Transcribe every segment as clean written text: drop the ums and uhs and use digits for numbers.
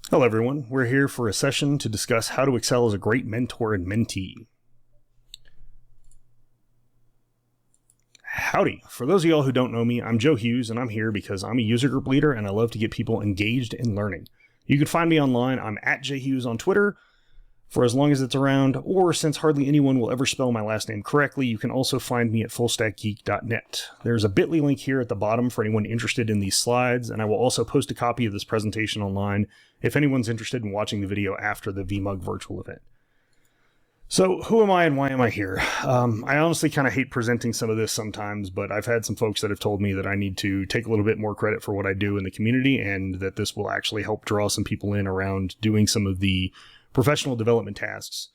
Hello everyone, we're here for a session to discuss how to excel as a great mentor and mentee. Howdy, for those of y'all who don't know me, I'm Joe Hughes and I'm here because I'm a user group leader and I love to get people engaged in learning. You can find me online, I'm at jhughes on Twitter for as long as it's around, or since hardly anyone will ever spell my last name correctly, you can also find me at fullstackgeek.net. There's a bit.ly link here at the bottom for anyone interested in these slides, and I will also post a copy of this presentation online if anyone's interested in watching the video after the VMUG virtual event. So who am I and why am I here? I honestly kind of hate presenting some of this sometimes, but I've had some folks that have told me that I need to take a little bit more credit for what I do in the community and that this will actually help draw some people in around doing some of the professional development tasks.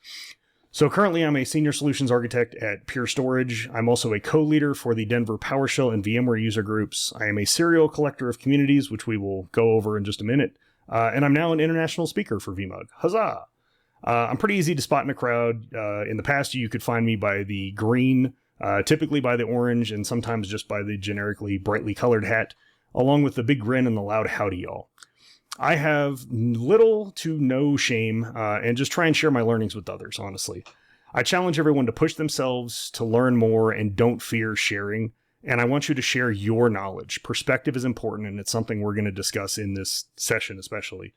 So currently I'm a senior solutions architect at Pure Storage. I'm also a co-leader for the Denver PowerShell and VMware user groups. I am a serial collector of communities, which we will go over in just a minute. And I'm now an international speaker for VMUG. Huzzah! I'm pretty easy to spot in a crowd. In the past, you could find me by the green, typically by the orange, and sometimes just by the generically brightly colored hat, along with the big grin and the loud howdy y'all. I have little to no shame and just try and share my learnings with others, honestly. I challenge everyone to push themselves, to learn more, and don't fear sharing. And I want you to share your knowledge. Perspective is important, and it's something we're going to discuss in this session especially.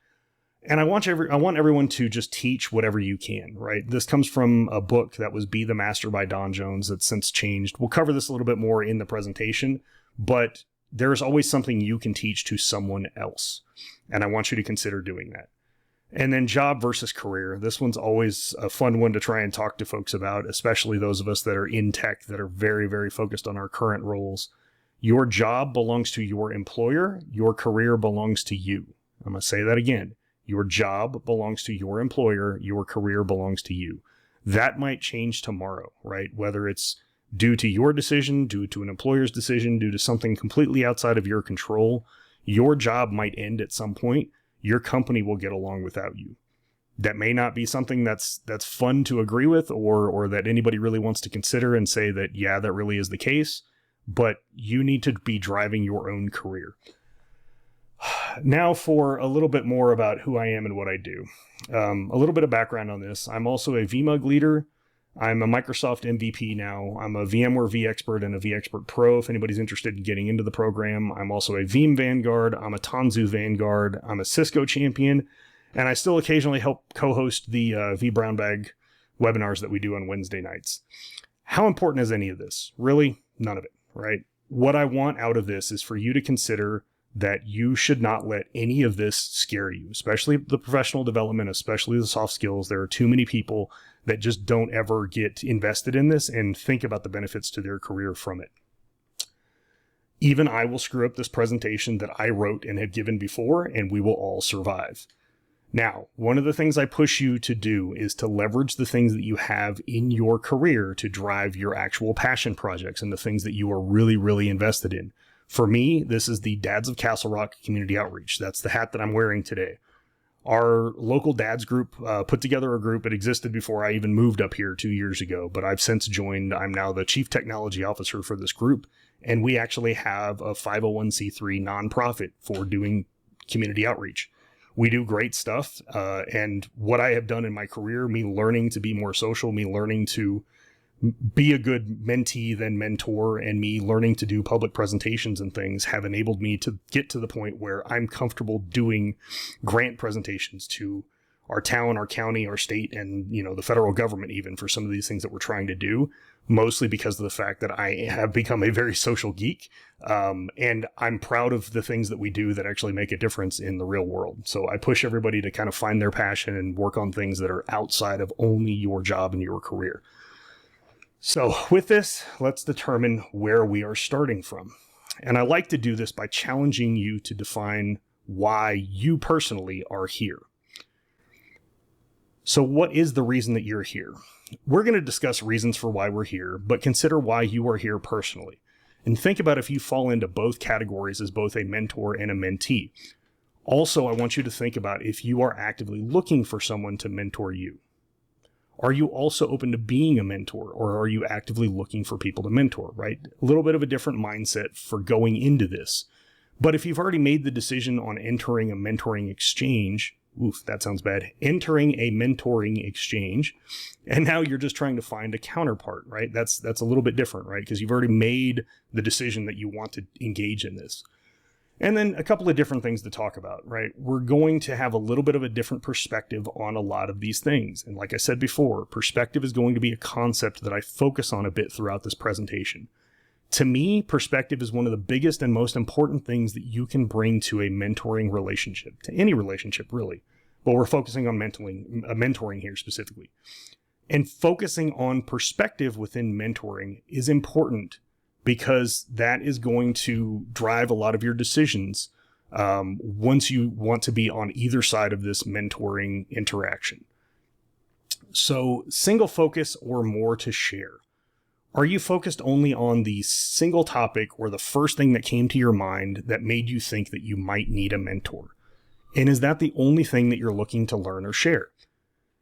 And I want everyone to just teach whatever you can, right? This comes from a book that was Be the Master by Don Jones that's since changed. We'll cover this a little bit more in the presentation, but there's always something you can teach to someone else. And I want you to consider doing that. And then job versus career. This one's always a fun one to try and talk to folks about, especially those of us that are in tech that are very, very focused on our current roles. Your job belongs to your employer. Your career belongs to you. I'm going to say that again. Your job belongs to your employer. Your career belongs to you. That might change tomorrow, right? Whether it's due to your decision, due to an employer's decision, due to something completely outside of your control, your job might end at some point. Your company will get along without you. That may not be something that's fun to agree with or that anybody really wants to consider and say that, yeah, that really is the case, but you need to be driving your own career. Now for a little bit more about who I am and what I do. A little bit of background on this. I'm also a VMUG leader. I'm a Microsoft MVP now. I'm a VMware vExpert and a vExpert Pro if anybody's interested in getting into the program. I'm also a Veeam Vanguard. I'm a Tanzu Vanguard. I'm a Cisco champion. And I still occasionally help co-host the vBrown Bag webinars that we do on Wednesday nights. How important is any of this? Really? None of it, right? What I want out of this is for you to consider that you should not let any of this scare you, especially the professional development, especially the soft skills. There are too many people that just don't ever get invested in this and think about the benefits to their career from it. Even I will screw up this presentation that I wrote and have given before, and we will all survive. Now, one of the things I push you to do is to leverage the things that you have in your career to drive your actual passion projects and the things that you are really, really invested in. For me, this is the Dads of Castle Rock Community Outreach. That's the hat that I'm wearing today. Our local dads group put together a group. It existed before I even moved up here 2 years ago, but I've since joined. I'm now the chief technology officer for this group, and we actually have a 501c3 nonprofit for doing community outreach. We do great stuff, and what I have done in my career, me learning to be more social, me learning to be a good mentee than mentor, and me learning to do public presentations and things have enabled me to get to the point where I'm comfortable doing grant presentations to our town, our county, our state, and the federal government even for some of these things that we're trying to do, mostly because of the fact that I have become a very social geek. And I'm proud of the things that we do that actually make a difference in the real world. So I push everybody to kind of find their passion and work on things that are outside of only your job and your career. So with this, let's determine where we are starting from. And I like to do this by challenging you to define why you personally are here. So what is the reason that you're here? We're going to discuss reasons for why we're here, but consider why you are here personally. And think about if you fall into both categories as both a mentor and a mentee. Also, I want you to think about if you are actively looking for someone to mentor you. Are you also open to being a mentor, or are you actively looking for people to mentor, right? A little bit of a different mindset for going into this. But if you've already made the decision on entering a mentoring exchange, oof, that sounds bad, entering a mentoring exchange, and now you're just trying to find a counterpart, right? That's a little bit different, right? Because you've already made the decision that you want to engage in this. And then a couple of different things to talk about, right? We're going to have a little bit of a different perspective on a lot of these things. And like I said before, perspective is going to be a concept that I focus on a bit throughout this presentation. To me, perspective is one of the biggest and most important things that you can bring to a mentoring relationship, to any relationship really. But we're focusing on mentoring here specifically. And focusing on perspective within mentoring is important because that is going to drive a lot of your decisions once you want to be on either side of this mentoring interaction. So, single focus or more to share. Are you focused only on the single topic or the first thing that came to your mind that made you think that you might need a mentor? And is that the only thing that you're looking to learn or share?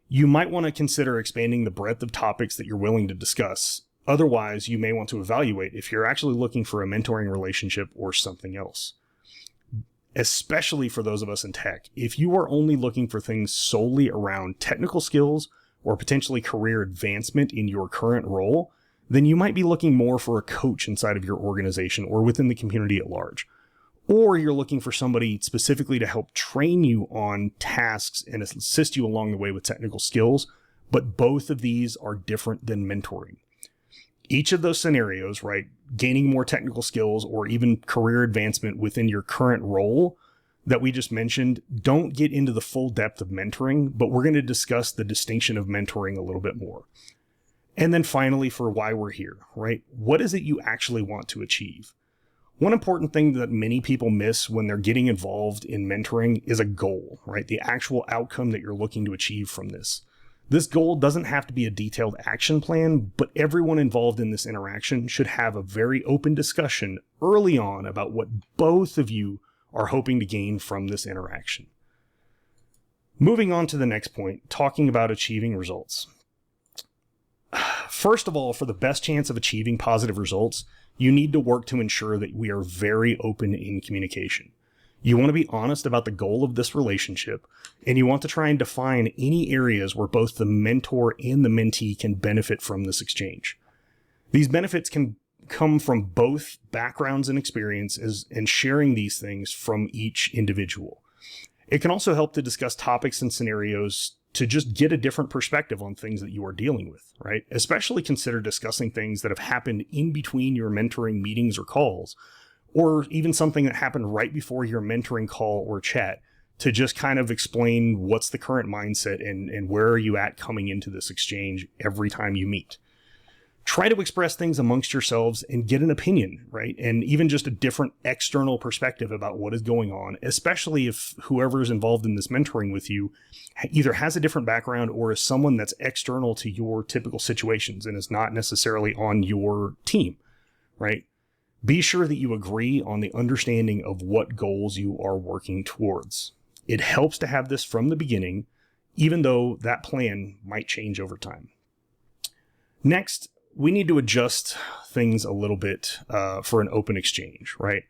You might want to consider expanding the breadth of topics that you're willing to discuss. Otherwise, you may want to evaluate if you're actually looking for a mentoring relationship or something else. Especially for those of us in tech, if you are only looking for things solely around technical skills or potentially career advancement in your current role, then you might be looking more for a coach inside of your organization or within the community at large. Or you're looking for somebody specifically to help train you on tasks and assist you along the way with technical skills, but both of these are different than mentoring. Each of those scenarios, right, gaining more technical skills or even career advancement within your current role that we just mentioned, don't get into the full depth of mentoring, but we're going to discuss the distinction of mentoring a little bit more. And then finally, for why we're here, right? What is it you actually want to achieve? One important thing that many people miss when they're getting involved in mentoring is a goal, right? The actual outcome that you're looking to achieve from this. This goal doesn't have to be a detailed action plan, but everyone involved in this interaction should have a very open discussion early on about what both of you are hoping to gain from this interaction. Moving on to the next point, talking about achieving results. First of all, for the best chance of achieving positive results, you need to work to ensure that we are very open in communication. You want to be honest about the goal of this relationship, and you want to try and define any areas where both the mentor and the mentee can benefit from this exchange. These benefits can come from both backgrounds and experiences, and sharing these things from each individual. It can also help to discuss topics and scenarios to just get a different perspective on things that you are dealing with, right? Especially consider discussing things that have happened in between your mentoring meetings or calls, or even something that happened right before your mentoring call or chat, to just kind of explain what's the current mindset and where are you at coming into this exchange every time you meet. Try to express things amongst yourselves and get an opinion, right? And even just a different external perspective about what is going on, especially if whoever is involved in this mentoring with you either has a different background or is someone that's external to your typical situations and is not necessarily on your team, right? Be sure that you agree on the understanding of what goals you are working towards. It helps to have this from the beginning, even though that plan might change over time. Next, we need to adjust things a little bit for an open exchange, right?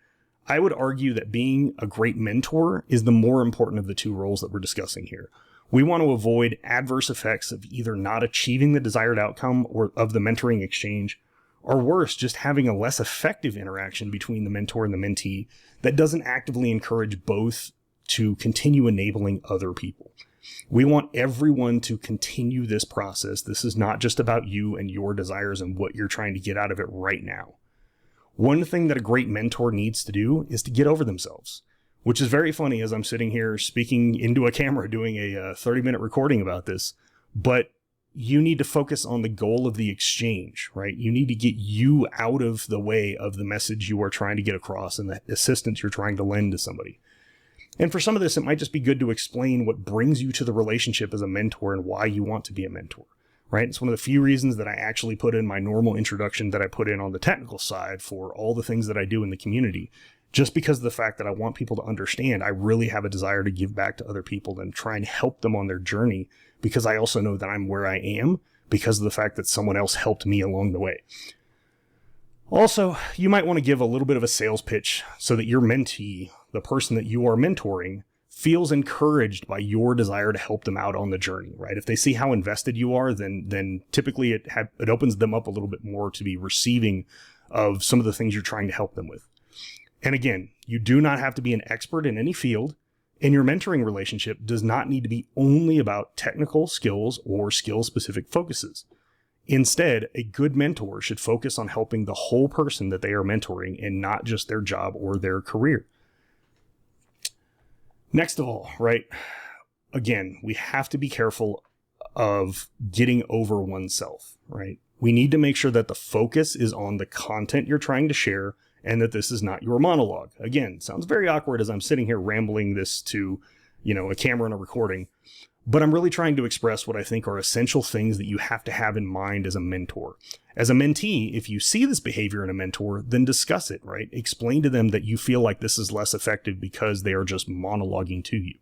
I would argue that being a great mentor is the more important of the two roles that we're discussing here. We want to avoid adverse effects of either not achieving the desired outcome or of the mentoring exchange, or worse, just having a less effective interaction between the mentor and the mentee that doesn't actively encourage both to continue enabling other people. We want everyone to continue this process. This is not just about you and your desires and what you're trying to get out of it right now. One thing that a great mentor needs to do is to get over themselves, which is very funny as I'm sitting here speaking into a camera doing a 30-minute recording about this. But you need to focus on the goal of the exchange, right? You need to get you out of the way of the message you are trying to get across and the assistance you're trying to lend to somebody. And for some of this, it might just be good to explain what brings you to the relationship as a mentor and why you want to be a mentor, right? It's one of the few reasons that I actually put in my normal introduction that I put in on the technical side for all the things that I do in the community, just because of the fact that I want people to understand I really have a desire to give back to other people and try and help them on their journey, because I also know that I'm where I am because of the fact that someone else helped me along the way. Also, you might want to give a little bit of a sales pitch so that your mentee, the person that you are mentoring, feels encouraged by your desire to help them out on the journey, right? If they see how invested you are, then typically it opens them up a little bit more to be receiving of some of the things you're trying to help them with. And again, you do not have to be an expert in any field, and your mentoring relationship does not need to be only about technical skills or skill-specific focuses. Instead, a good mentor should focus on helping the whole person that they are mentoring and not just their job or their career. Next of all, right, again, we have to be careful of getting over oneself, right? We need to make sure that the focus is on the content you're trying to share and that this is not your monologue. Again, sounds very awkward as I'm sitting here rambling this to, a camera and a recording, but I'm really trying to express what I think are essential things that you have to have in mind as a mentor. As a mentee, if you see this behavior in a mentor, then discuss it, right? Explain to them that you feel like this is less effective because they are just monologuing to you.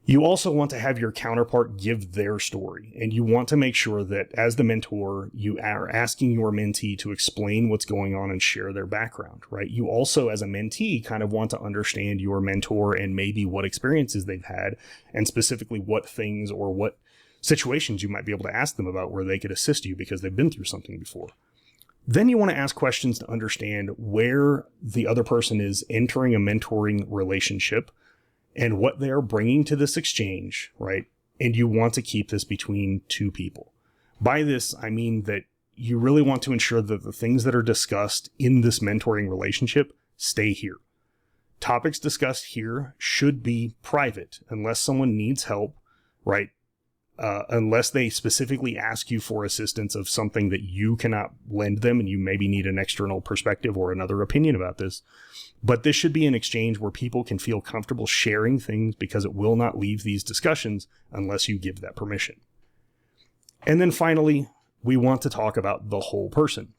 You also want to have your counterpart give their story, and you want to make sure that as the mentor, you are asking your mentee to explain what's going on and share their background, right? You also, as a mentee, kind of want to understand your mentor and maybe what experiences they've had, and specifically what things or what situations you might be able to ask them about where they could assist you because they've been through something before. Then you want to ask questions to understand where the other person is entering a mentoring relationship and what they are bringing to this exchange, right? And you want to keep this between two people. By this, I mean that you really want to ensure that the things that are discussed in this mentoring relationship stay here. Topics discussed here should be private unless someone needs help, right? Unless they specifically ask you for assistance of something that you cannot lend them and you maybe need an external perspective or another opinion about this. But this should be an exchange where people can feel comfortable sharing things because it will not leave these discussions unless you give that permission. And then finally, we want to talk about the whole person.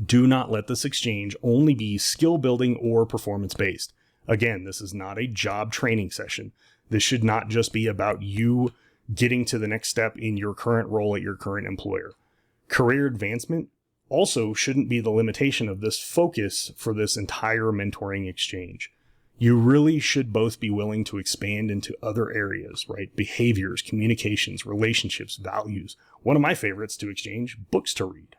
Do not let this exchange only be skill building or performance based. Again, this is not a job training session. This should not just be about you getting to the next step in your current role at your current employer. Career advancement also shouldn't be the limitation of this focus for this entire mentoring exchange. You really should both be willing to expand into other areas, right? Behaviors, communications, relationships, values. One of my favorites to exchange, books to read.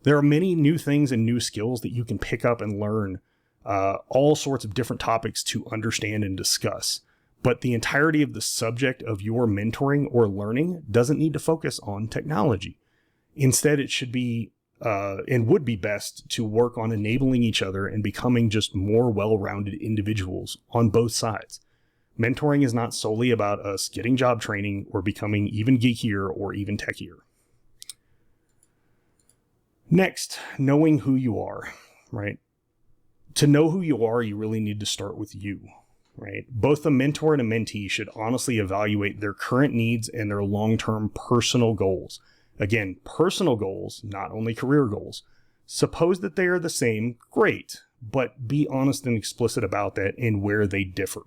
There are many new things and new skills that you can pick up and learn, all sorts of different topics to understand and discuss. But the entirety of the subject of your mentoring or learning doesn't need to focus on technology. Instead, it should be and would be best to work on enabling each other and becoming just more well-rounded individuals on both sides. Mentoring is not solely about us getting job training or becoming even geekier or even techier. Next, knowing who you are, right? To know who you are, you really need to start with you. Right? Both the mentor and a mentee should honestly evaluate their current needs and their long-term personal goals. Again, personal goals, not only career goals. Suppose that they are the same, great, but be honest and explicit about that and where they differ.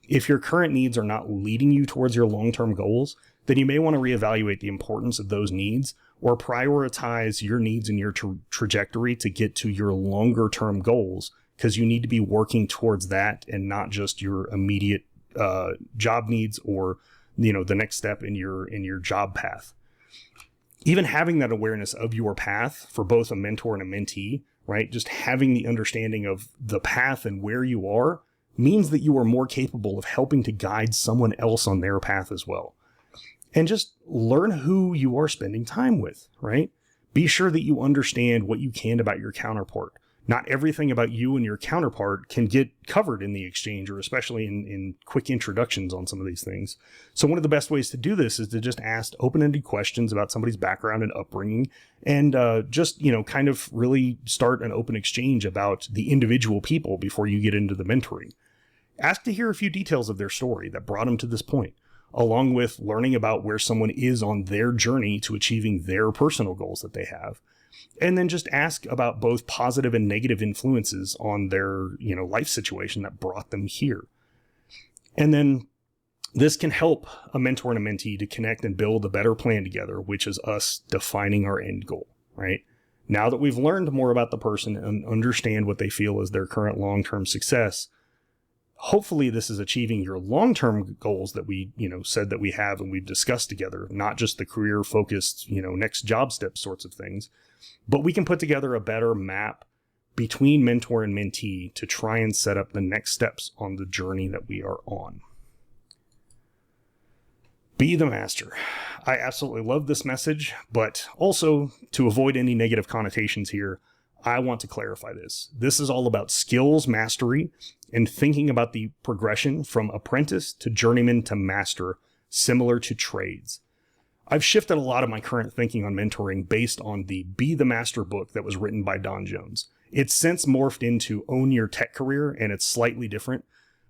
If your current needs are not leading you towards your long-term goals, then you may want to reevaluate the importance of those needs or prioritize your needs and your trajectory to get to your longer-term goals, because you need to be working towards that and not just your immediate job needs or the next step in your job path. Even having that awareness of your path for both a mentor and a mentee, right? Just having the understanding of the path and where you are means that you are more capable of helping to guide someone else on their path as well. And just learn who you are spending time with, right? Be sure that you understand what you can about your counterpart. Not everything about you and your counterpart can get covered in the exchange, or especially in quick introductions on some of these things. So one of the best ways to do this is to just ask open-ended questions about somebody's background and upbringing, and just kind of really start an open exchange about the individual people before you get into the mentoring. Ask to hear a few details of their story that brought them to this point, along with learning about where someone is on their journey to achieving their personal goals that they have. And then just ask about both positive and negative influences on their, life situation that brought them here. And then this can help a mentor and a mentee to connect and build a better plan together, which is us defining our end goal, right? Now that we've learned more about the person and understand what they feel is their current long-term success, Hopefully this is achieving your long-term goals that we, said that we have and we've discussed together, not just the career-focused, next job step sorts of things, but we can put together a better map between mentor and mentee to try and set up the next steps on the journey that we are on. Be the master. I absolutely love this message, but also to avoid any negative connotations here, I want to clarify this. This is all about skills mastery and thinking about the progression from apprentice to journeyman to master, similar to trades. I've shifted a lot of my current thinking on mentoring based on the Be the Master book that was written by Don Jones. It's since morphed into Own Your Tech Career, and it's slightly different.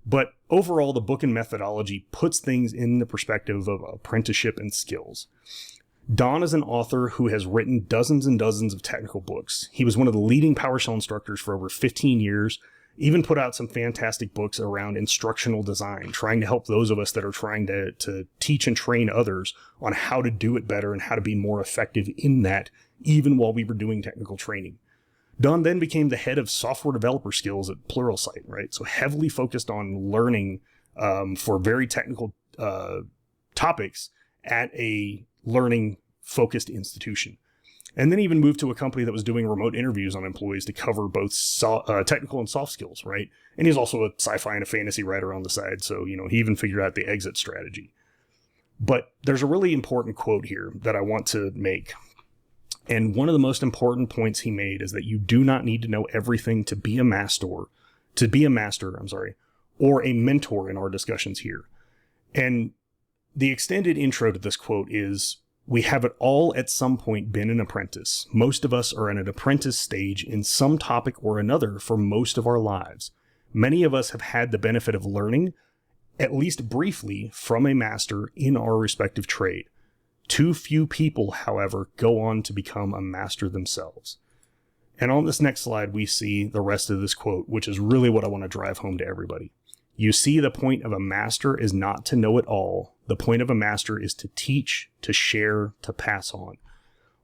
But overall, the book and methodology puts things in the perspective of apprenticeship and skills. Don is an author who has written dozens and dozens of technical books. He was one of the leading PowerShell instructors for over 15 years, even put out some fantastic books around instructional design, trying to help those of us that are trying to teach and train others on how to do it better and how to be more effective in that, even while we were doing technical training. Don then became the head of software developer skills at Pluralsight, right? So heavily focused on learning for very technical topics at a learning-focused institution. And then even moved to a company that was doing remote interviews on employees to cover both technical and soft skills, right? And he's also a sci-fi and a fantasy writer on the side, so, he even figured out the exit strategy. But there's a really important quote here that I want to make. And one of the most important points he made is that you do not need to know everything to be a master, or a mentor in our discussions here. And the extended intro to this quote is, we have it all at some point been an apprentice. Most of us are in an apprentice stage in some topic or another for most of our lives. Many of us have had the benefit of learning, at least briefly, from a master in our respective trade. Too few people, however, go on to become a master themselves. And on this next slide, we see the rest of this quote, which is really what I want to drive home to everybody. You see, the point of a master is not to know it all. The point of a master is to teach, to share, to pass on.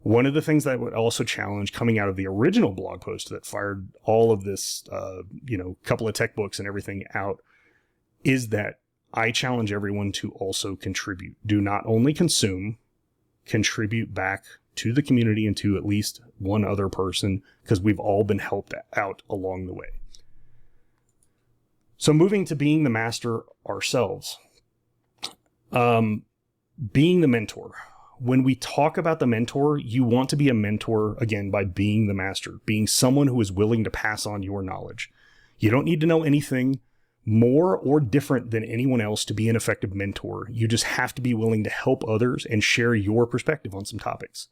One of the things that I would also challenge coming out of the original blog post that fired all of this, couple of tech books and everything out, is that I challenge everyone to also contribute. Do not only consume, contribute back to the community and to at least one other person, because we've all been helped out along the way. So moving to being the master ourselves, being the mentor. When we talk about the mentor, you want to be a mentor, again, by being the master, being someone who is willing to pass on your knowledge. You don't need to know anything more or different than anyone else to be an effective mentor. You just have to be willing to help others and share your perspective on some topics.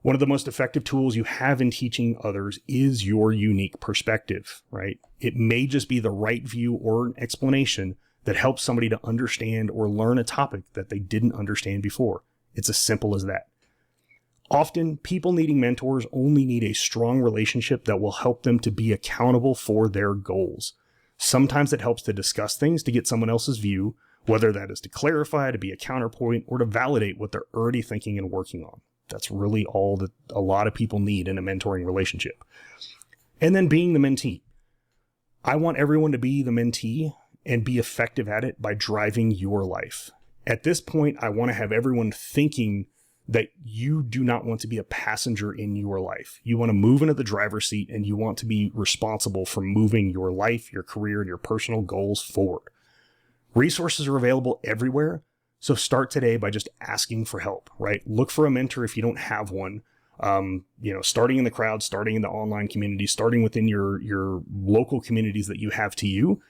One of the most effective tools you have in teaching others is your unique perspective, right? It may just be the right view or an explanation that helps somebody to understand or learn a topic that they didn't understand before. It's as simple as that. Often, people needing mentors only need a strong relationship that will help them to be accountable for their goals. Sometimes it helps to discuss things to get someone else's view, whether that is to clarify, to be a counterpoint, or to validate what they're already thinking and working on. That's really all that a lot of people need in a mentoring relationship. And then being the mentee. I want everyone to be the mentee and be effective at it by driving your life. At this point, I want to have everyone thinking that you do not want to be a passenger in your life. You want to move into the driver's seat, and you want to be responsible for moving your life, your career, and your personal goals forward. Resources are available everywhere. So start today by just asking for help, right? Look for a mentor if you don't have one. Starting in the crowd, starting in the online community, starting within your local communities that you have to you,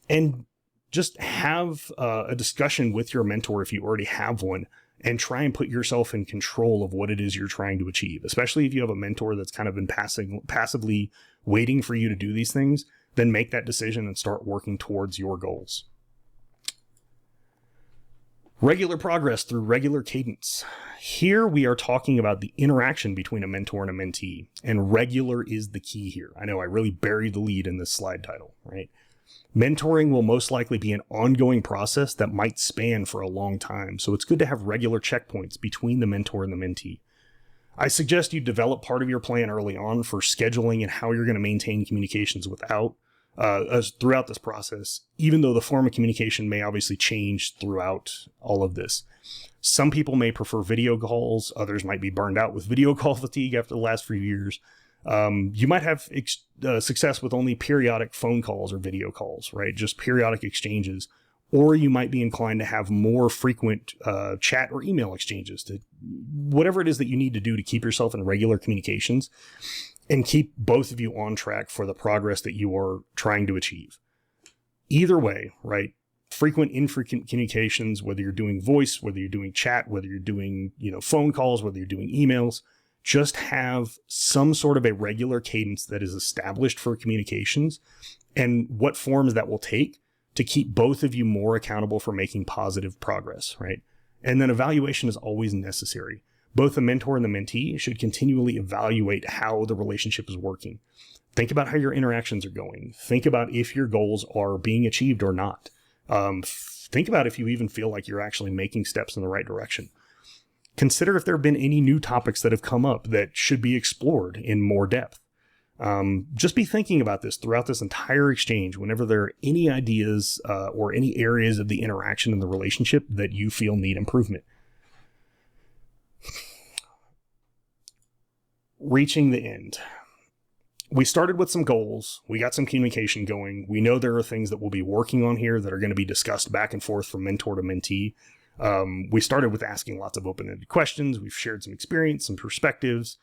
and just have a discussion with your mentor if you already have one, and try and put yourself in control of what it is you're trying to achieve. Especially if you have a mentor that's kind of been passively waiting for you to do these things, then make that decision and start working towards your goals. Regular progress through regular cadence. Here we are talking about the interaction between a mentor and a mentee, and regular is the key here. I know I really buried the lead in this slide title, right? Mentoring will most likely be an ongoing process that might span for a long time, so it's good to have regular checkpoints between the mentor and the mentee. I suggest you develop part of your plan early on for scheduling and how you're going to maintain communications throughout this process, even though the form of communication may obviously change throughout all of this. Some people may prefer video calls. Others might be burned out with video call fatigue after the last few years. You might have success with only periodic phone calls or video calls, right? Just periodic exchanges. Or you might be inclined to have more frequent chat or email exchanges, to whatever it is that you need to do to keep yourself in regular communications and keep both of you on track for the progress that you are trying to achieve. Either way, right? Frequent, infrequent communications, whether you're doing voice, whether you're doing chat, whether you're doing, phone calls, whether you're doing emails, just have some sort of a regular cadence that is established for communications and what forms that will take to keep both of you more accountable for making positive progress, right? And then evaluation is always necessary. Both the mentor and the mentee should continually evaluate how the relationship is working. Think about how your interactions are going. Think about if your goals are being achieved or not. Think about if you even feel like you're actually making steps in the right direction. Consider if there have been any new topics that have come up that should be explored in more depth. Just be thinking about this throughout this entire exchange whenever there are any ideas or any areas of the interaction in the relationship that you feel need improvement. Reaching the end. We started with some goals. We got some communication going. We know there are things that we'll be working on here that are going to be discussed back and forth from mentor to mentee. We started with asking lots of open-ended questions. We've shared some experience, some perspectives.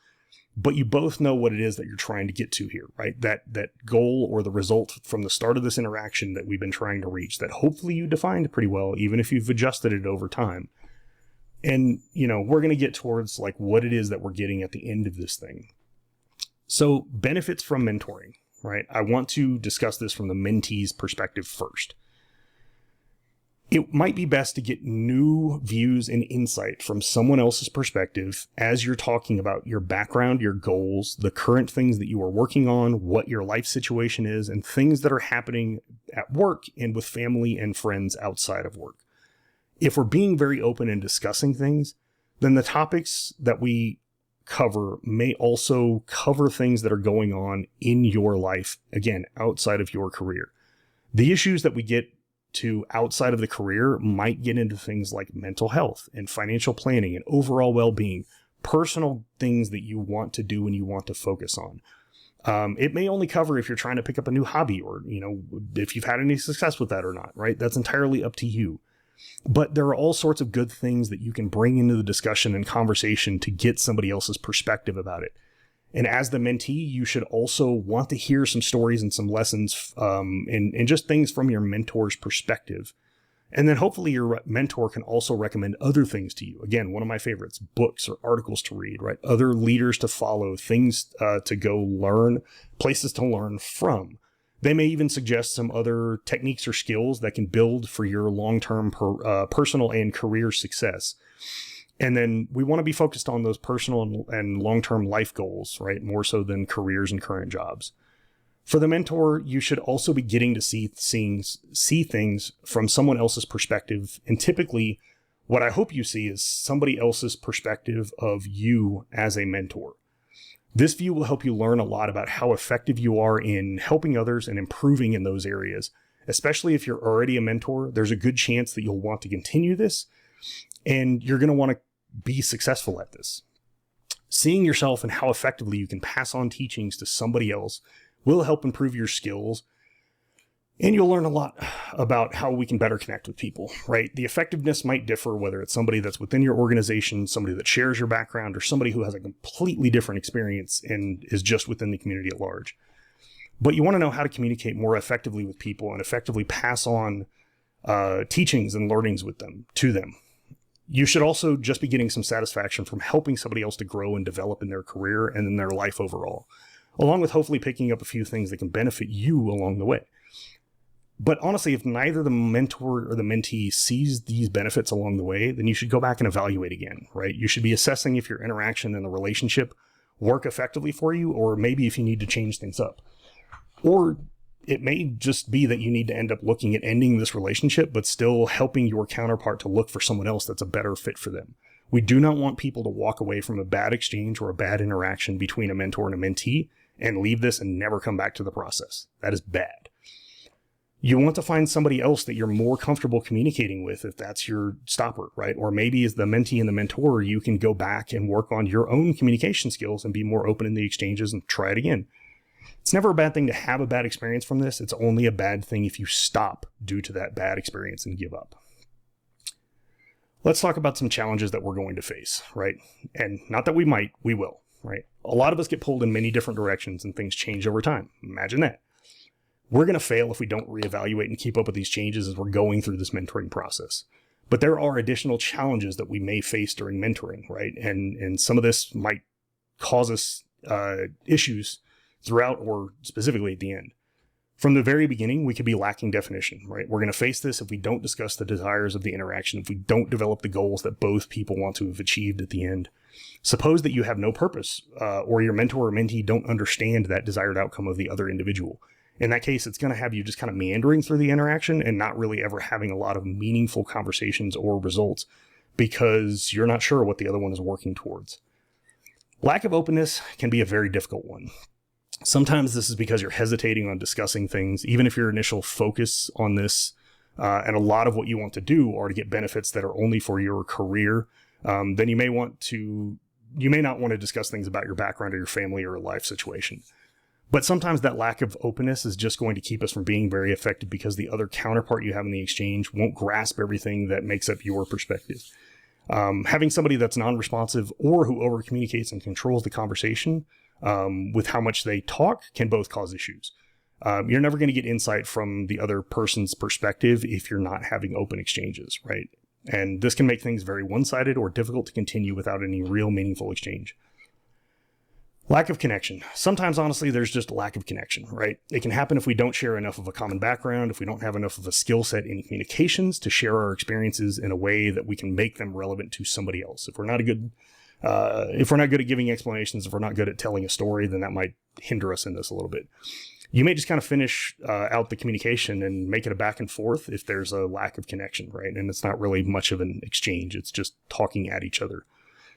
But you both know what it is that you're trying to get to here, right? That goal or the result from the start of this interaction that we've been trying to reach, that hopefully you defined pretty well, even if you've adjusted it over time. And, we're going to get towards like what it is that we're getting at the end of this thing. So benefits from mentoring, right? I want to discuss this from the mentee's perspective first. It might be best to get new views and insight from someone else's perspective as you're talking about your background, your goals, the current things that you are working on, what your life situation is, and things that are happening at work and with family and friends outside of work. If we're being very open and discussing things, then the topics that we cover may also cover things that are going on in your life, again, outside of your career. The issues that we get to outside of the career might get into things like mental health and financial planning and overall well-being, personal things that you want to do and you want to focus on. It may only cover if you're trying to pick up a new hobby or, if you've had any success with that or not, right? That's entirely up to you. But there are all sorts of good things that you can bring into the discussion and conversation to get somebody else's perspective about it. And as the mentee, you should also want to hear some stories and some lessons and just things from your mentor's perspective. And then hopefully your mentor can also recommend other things to you. Again, one of my favorites, books or articles to read, right? Other leaders to follow, things to go learn, places to learn from. They may even suggest some other techniques or skills that can build for your long-term personal and career success. And then we want to be focused on those personal and long-term life goals, right? More so than careers and current jobs. For the mentor, you should also be getting to see things from someone else's perspective. And typically, what I hope you see is somebody else's perspective of you as a mentor. This view will help you learn a lot about how effective you are in helping others and improving in those areas. Especially if you're already a mentor, there's a good chance that you'll want to continue this, and you're going to want to be successful at this. Seeing yourself and how effectively you can pass on teachings to somebody else will help improve your skills, and you'll learn a lot about how we can better connect with people, right? The effectiveness might differ whether it's somebody that's within your organization, somebody that shares your background, or somebody who has a completely different experience and is just within the community at large. But you want to know how to communicate more effectively with people and effectively pass on teachings and learnings to them. You should also just be getting some satisfaction from helping somebody else to grow and develop in their career and in their life overall, along with hopefully picking up a few things that can benefit you along the way. But honestly, if neither the mentor or the mentee sees these benefits along the way, then you should go back and evaluate again, right? You should be assessing if your interaction and the relationship work effectively for you, or maybe if you need to change things up. Or it may just be that you need to end up looking at ending this relationship, but still helping your counterpart to look for someone else that's a better fit for them. We do not want people to walk away from a bad exchange or a bad interaction between a mentor and a mentee and leave this and never come back to the process. That is bad. You want to find somebody else that you're more comfortable communicating with if that's your stopper, right? Or maybe as the mentee and the mentor, you can go back and work on your own communication skills and be more open in the exchanges and try it again. It's never a bad thing to have a bad experience from this. It's only a bad thing if you stop due to that bad experience and give up. Let's talk about some challenges that we're going to face, right? And not that we might, we will, right? A lot of us get pulled in many different directions and things change over time. Imagine that. We're going to fail if we don't reevaluate and keep up with these changes as we're going through this mentoring process. But there are additional challenges that we may face during mentoring, right? And some of this might cause us issues throughout or specifically at the end. From the very beginning, we could be lacking definition, right? We're going to face this if we don't discuss the desires of the interaction, if we don't develop the goals that both people want to have achieved at the end. Suppose that you have no purpose, or your mentor or mentee don't understand that desired outcome of the other individual. In that case, it's going to have you just kind of meandering through the interaction and not really ever having a lot of meaningful conversations or results because you're not sure what the other one is working towards. Lack of openness can be a very difficult one. Sometimes this is because you're hesitating on discussing things, even if your initial focus on this and a lot of what you want to do are to get benefits that are only for your career, then you may not want to discuss things about your background or your family or life situation. But sometimes that lack of openness is just going to keep us from being very effective because the other counterpart you have in the exchange won't grasp everything that makes up your perspective. Having somebody that's non-responsive or who over-communicates and controls the conversation with how much they talk can both cause issues. You're never going to get insight from the other person's perspective if you're not having open exchanges, right? And this can make things very one-sided or difficult to continue without any real meaningful exchange. Lack of connection. Sometimes, honestly, there's just a lack of connection, right? It can happen if we don't share enough of a common background, if we don't have enough of a skill set in communications to share our experiences in a way that we can make them relevant to somebody else. If we're not good at giving explanations, if we're not good at telling a story, then that might hinder us in this a little bit. You may just kind of finish out the communication and make it a back and forth if there's a lack of connection, right? And it's not really much of an exchange. It's just talking at each other.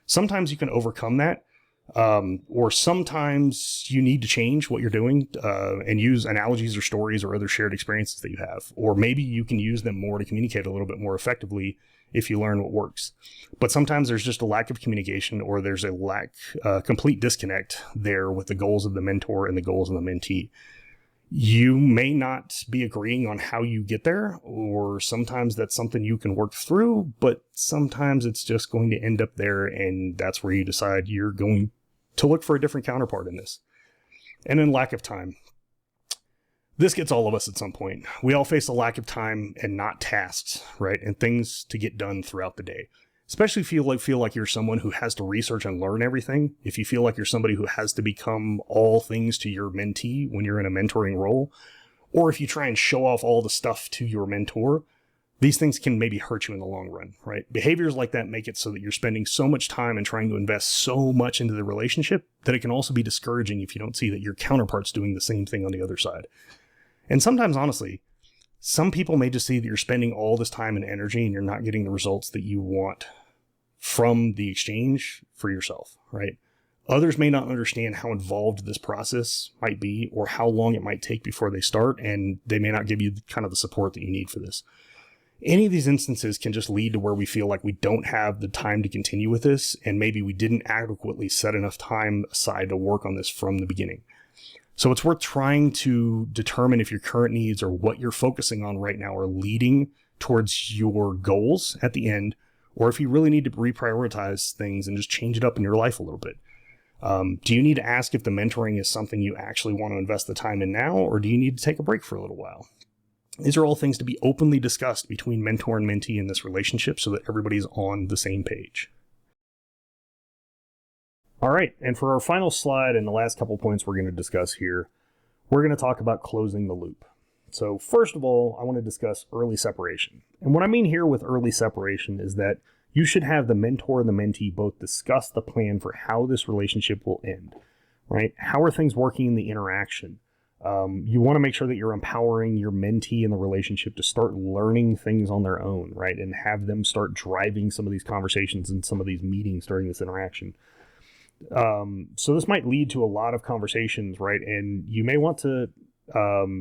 Sometimes you can overcome that. Or sometimes you need to change what you're doing and use analogies or stories or other shared experiences that you have. Or maybe you can use them more to communicate a little bit more effectively if you learn what works. But sometimes there's just a lack of communication or there's a complete disconnect there with the goals of the mentor and the goals of the mentee. You may not be agreeing on how you get there, or sometimes that's something you can work through, but sometimes it's just going to end up there, and that's where you decide you're going to look for a different counterpart in this. And then lack of time. This gets all of us at some point. We all face a lack of time and not tasks, right? And things to get done throughout the day. Especially if you feel like you're someone who has to research and learn everything. If you feel like you're somebody who has to become all things to your mentee when you're in a mentoring role, or if you try and show off all the stuff to your mentor, these things can maybe hurt you in the long run, right? Behaviors like that make it so that you're spending so much time and trying to invest so much into the relationship that it can also be discouraging if you don't see that your counterpart's doing the same thing on the other side. And sometimes, honestly, some people may just see that you're spending all this time and energy and you're not getting the results that you want from the exchange for yourself, right? Others may not understand how involved this process might be or how long it might take before they start, and they may not give you kind of the support that you need for this. Any of these instances can just lead to where we feel like we don't have the time to continue with this, and maybe we didn't adequately set enough time aside to work on this from the beginning. So it's worth trying to determine if your current needs or what you're focusing on right now are leading towards your goals at the end, or if you really need to reprioritize things and just change it up in your life a little bit. Do you need to ask if the mentoring is something you actually want to invest the time in now, or do you need to take a break for a little while? These are all things to be openly discussed between mentor and mentee in this relationship so that everybody's on the same page. All right, and for our final slide and the last couple points we're going to discuss here, we're going to talk about closing the loop. So first of all, I want to discuss early separation. And what I mean here with early separation is that you should have the mentor and the mentee both discuss the plan for how this relationship will end, right? How are things working in the interaction? You want to make sure that you're empowering your mentee in the relationship to start learning things on their own, right? And have them start driving some of these conversations and some of these meetings during this interaction. So this might lead to a lot of conversations, right? And you may want to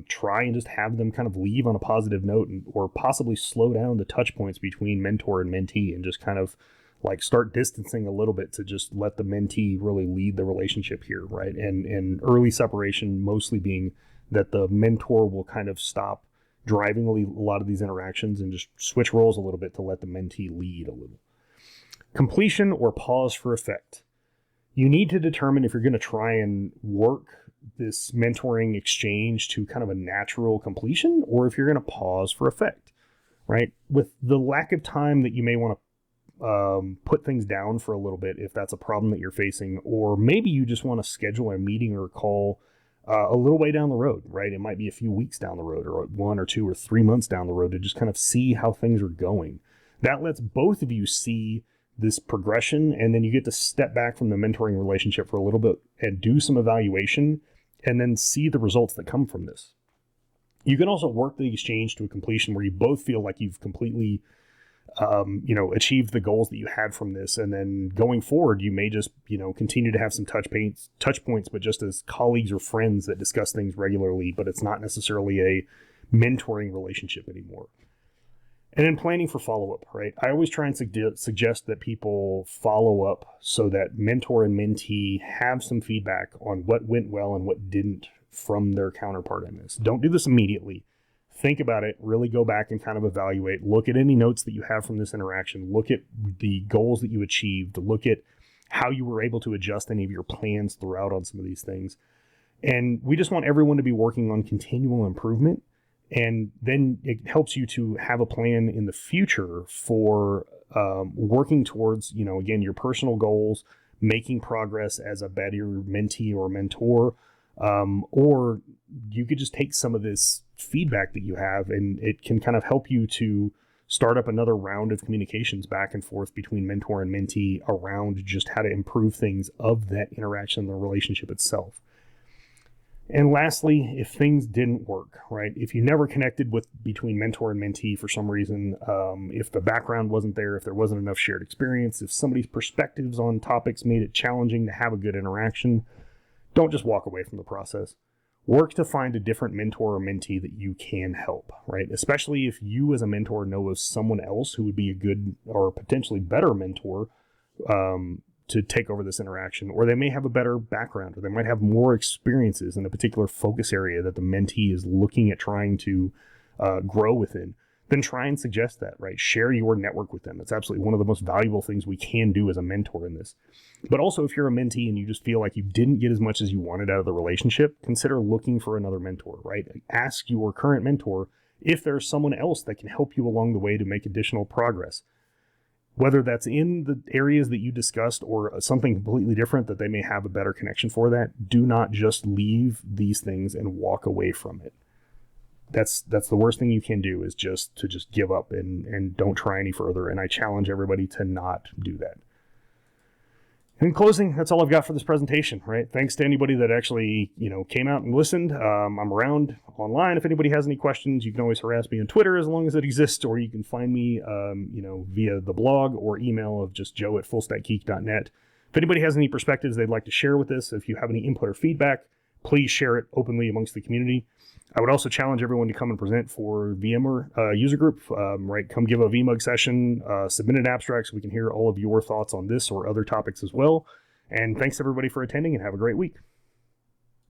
try and just have them kind of leave on a positive note, or possibly slow down the touch points between mentor and mentee, and just kind of like start distancing a little bit to just let the mentee really lead the relationship here, right? And early separation mostly being that the mentor will kind of stop driving a lot of these interactions and just switch roles a little bit to let the mentee lead a little. Completion or pause for effect. You need to determine if you're going to try and work this mentoring exchange to kind of a natural completion, or if you're going to pause for effect, right? With the lack of time that you may want to put things down for a little bit if that's a problem that you're facing, or maybe you just want to schedule a meeting or a call a little way down the road, right? It might be a few weeks down the road, or 1 or 2 or 3 months down the road, to just kind of see how things are going. That lets both of you see this progression, and then you get to step back from the mentoring relationship for a little bit and do some evaluation, and then see the results that come from this. You can also work the exchange to a completion where you both feel like you've completely achieved the goals that you had from this. And then going forward, you may just, continue to have some touch points, but just as colleagues or friends that discuss things regularly, but it's not necessarily a mentoring relationship anymore. And then planning for follow-up, right? I always try and suggest that people follow up so that mentor and mentee have some feedback on what went well and what didn't from their counterpart in this. Don't do this immediately. Think about it, really go back and kind of evaluate, look at any notes that you have from this interaction, look at the goals that you achieved, look at how you were able to adjust any of your plans throughout on some of these things. And we just want everyone to be working on continual improvement. And then it helps you to have a plan in the future for working towards, again, your personal goals, making progress as a better mentee or mentor. Or you could just take some of this feedback that you have, and it can kind of help you to start up another round of communications back and forth between mentor and mentee around just how to improve things of that interaction, the relationship itself. And lastly, if things didn't work, right? If you never connected between mentor and mentee for some reason, if the background wasn't there, if there wasn't enough shared experience, if somebody's perspectives on topics made it challenging to have a good interaction, don't just walk away from the process. Work to find a different mentor or mentee that you can help, right? Especially if you as a mentor know of someone else who would be a good or potentially better mentor to take over this interaction, or they may have a better background, or they might have more experiences in a particular focus area that the mentee is looking at trying to grow within. Then try and suggest that, right? Share your network with them. It's absolutely one of the most valuable things we can do as a mentor in this. But also, if you're a mentee and you just feel like you didn't get as much as you wanted out of the relationship, consider looking for another mentor, right? Ask your current mentor if there's someone else that can help you along the way to make additional progress. Whether that's in the areas that you discussed or something completely different that they may have a better connection for that, do not just leave these things and walk away from it. That's the worst thing you can do, is just give up and don't try any further. And I challenge everybody to not do that. In closing, that's all I've got for this presentation, right? Thanks to anybody that actually, came out and listened. I'm around online. If anybody has any questions, you can always harass me on Twitter as long as it exists, or you can find me, via the blog or email of just joe@fullstackgeek.net. If anybody has any perspectives they'd like to share with this, if you have any input or feedback, please share it openly amongst the community. I would also challenge everyone to come and present for VMware user group, right? Come give a VMUG session, submit an abstract so we can hear all of your thoughts on this or other topics as well. And thanks everybody for attending, and have a great week.